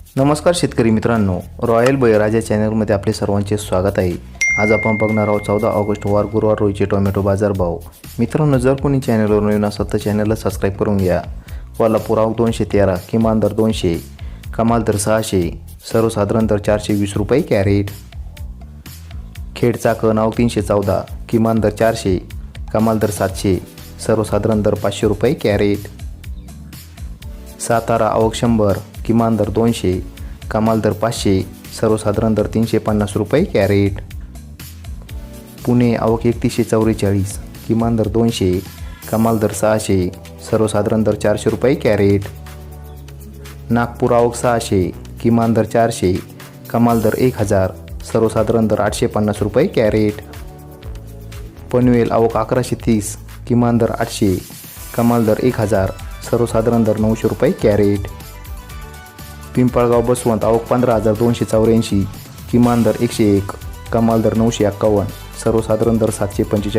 नमस्कार शेतकरी मित्रांनो, रॉयल बळीराजा चॅनलमध्ये आपले सर्वांचे स्वागत आहे। आज आपण बघणार आहोत 14 ऑगस्ट वार गुरुवार रोजीचे टोमॅटो बाजारभाव। मित्रांनो, जर कोणी चॅनलवर नवीन असेल तर चॅनलला सबस्क्राईब करून घ्या। कोल्हापूर आवक 213, किमान दर 200, कमाल दर 600, सर्वसाधारण दर 420 रुपये कॅरेट। खेड चाकण आवक 314, किमान दर 400, कमाल दर 700, सर्वसाधारण दर 500 रुपये कॅरेट। सातारा आवक 100, किमान दर 200, कमाल दर 500, सर्वसाधारण दर 350 रुपये कॅरेट। पुणे आवक 3144, किमान दर 200, कमाल दर 600, सर्वसाधारण दर 400 रुपये कॅरेट। नागपूर आवक 600, किमान दर 400, कमाल दर 1000, सर्वसाधारण दर 850 रुपये कॅरेट। पनवेल आवक 1130, किमान दर 800, कमाल दर 1000, सर्वसाधारण दर 900 रुपये कॅरेट। पिंपळगाव बसवंत आवक 15284, किमान दर 101, कमाल दर 951, सर्वसाधारण दर 745